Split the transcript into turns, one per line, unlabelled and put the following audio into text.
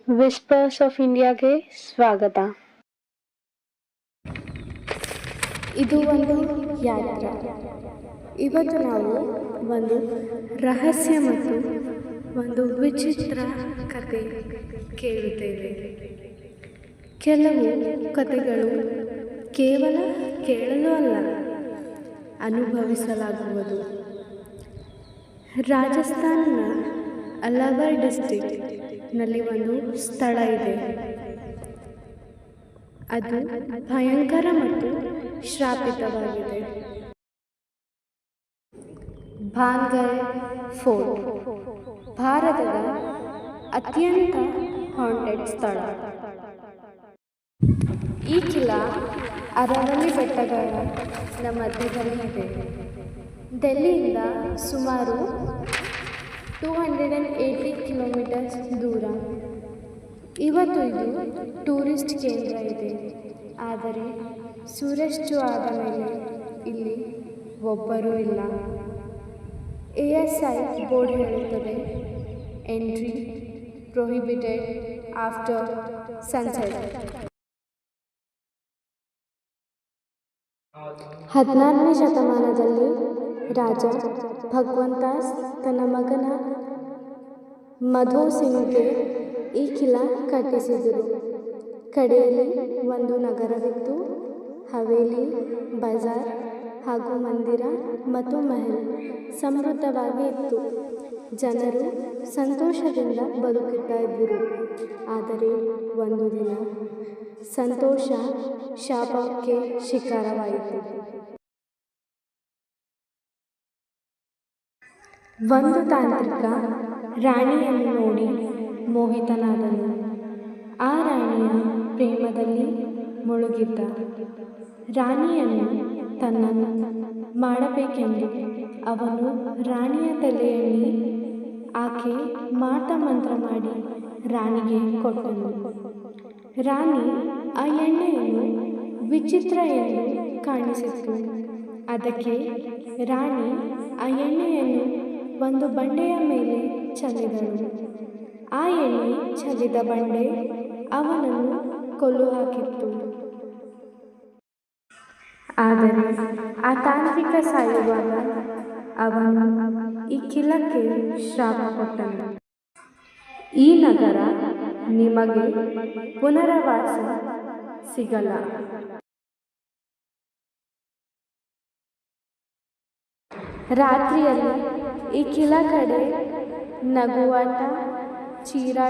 Whispers of ಇಂಡಿಯಾಗೆ ಸ್ವಾಗತ.
ಇದು ಒಂದು ಯಾತ್ರೆ. ಇವತ್ತು ನಾವು ಒಂದು ರಹಸ್ಯ ಮತ್ತು ಒಂದು ವಿಚಿತ್ರ ಕತೆ ಕೇಳುತ್ತೇವೆ. ಕೆಲವು ಕತೆಗಳು ಕೇವಲ ಕೇಳಲು ಅಲ್ಲ, ಅನುಭವಿಸಲಾಗುವುದು. ರಾಜಸ್ಥಾನ್ನ ಅಲವರ್ ಡಿಸ್ಟ್ರಿಕ್ಟ್ನಲ್ಲಿ ಒಂದು ಸ್ಥಳ ಇದೆ. ಅದು ಭಯಂಕರ ಮತ್ತು ಶ್ರಾಪಿತವಾಗಿದೆ. ಭಾನ್ಗಢ್ ಫೋರ್ಟ್ ಭಾರತದ ಅತ್ಯಂತ ಹಾಂಟೆಡ್ ಸ್ಥಳ. ಈ ಕಿಲಾ ಅರವಲ್ಲಿ ಬೆಟ್ಟಗಳ ಮಧ್ಯದಲ್ಲಿ ಇದೆ. ಡೆಲ್ಲಿಯಿಂದ ಸುಮಾರು 280 ಕಿಲೋಮೀಟರ್ಸ್ ದೂರ. ಇವತ್ತು ಇದು ಟೂರಿಸ್ಟ್ ಕೇಂದ್ರ ಇದೆ, ಆದರೆ ಸೂರ್ಯಾಸ್ತ ಆದ ಮೇಲೆ ಇಲ್ಲಿ ಒಬ್ಬರೂ ಇಲ್ಲ. ASI ಬೋರ್ಡ್ ಹೇಳುತ್ತದೆ, ಎಂಟ್ರಿ ಪ್ರೊಹಿಬಿಟೆಡ್ ಆಫ್ಟರ್ ಸನ್ಸೆಟ್. 16ನೇ ಶತಮಾನದಲ್ಲಿ ರಾಜ ಭಗವಂತಾಸ್ ತನ್ನ ಮಗನ ಮಧೋ ಸಿಂಗ್ಗೆ ಈ ಕಿಲಾ ಕಟ್ಟಿಸಿದರು. ಕಡೆಯಲ್ಲಿ ಒಂದು ನಗರವಿತ್ತು. ಹವೇಲಿ, ಬಜಾರ್ ಹಾಗೂ ಮಂದಿರ ಮತ್ತು ಮಹಲ್ ಸಮೃದ್ಧವಾಗಿ ಇತ್ತು. ಜನರು ಸಂತೋಷದಿಂದ ಬದುಕುತ್ತಾ ಇದ್ದರು. ಆದರೆ ಒಂದು ದಿನ ಸಂತೋಷ ಶಾಪಕ್ಕೆ ಶಿಕಾರವಾಯಿತು. ಒಂದು ತಾಂತ್ರಿಕ ರಾಣಿಯನ್ನು ನೋಡಿ ಮೋಹಿತನಾದನು. ಆ ರಾಣಿಯ ಪ್ರೇಮದಲ್ಲಿ ಮುಳುಗಿದ್ದ. ರಾಣಿಯನ್ನು ತನ್ನನ್ನು ಮಾಡಬೇಕೆಂದು ಅವನು ರಾಣಿಯ ತಲೆಯಲ್ಲಿ ಆಕೆ ಮಾಟಮಂತ್ರ ಮಾಡಿ ರಾಣಿಗೆ ಕೊಟ್ಟನು. ರಾಣಿ ಆ ಎಣ್ಣೆಯನ್ನು ವಿಚಿತ್ರ ಎಂದು ಕಾಣಿಸಿತು. ಅದಕ್ಕೆ ರಾಣಿ ಆ ಎಣ್ಣೆಯನ್ನು ಒಂದು ಬಂಡೆಯ ಮೇಲೆ ಚೆಲ್ಲಿದಳು. ಆ ಎಣ್ಣೆ ಚೆಲ್ಲಿದ ಬಂಡೆ ಅವನನ್ನು ಕೊಲ್ಲು ಹಾಕಿತ್ತು. ಆದರೆ ಆ ತಾಂತ್ರಿಕ ಸಾಯುವಾಗ ಅವನು ಈ ಕಿಲಕ್ಕೆ ಶ್ರಾಪ ಕೊಟ್ಟನು. ಈ ನಗರ ನಿಮಗೆ ಪುನರ್ವಾಸ ಸಿಗಲ್ಲ. ರಾತ್ರಿಯಲ್ಲಿ ಈ ಕಿಲಾ ಕಡೆ ನಗುವಾಟ, ಚೀರಾಟ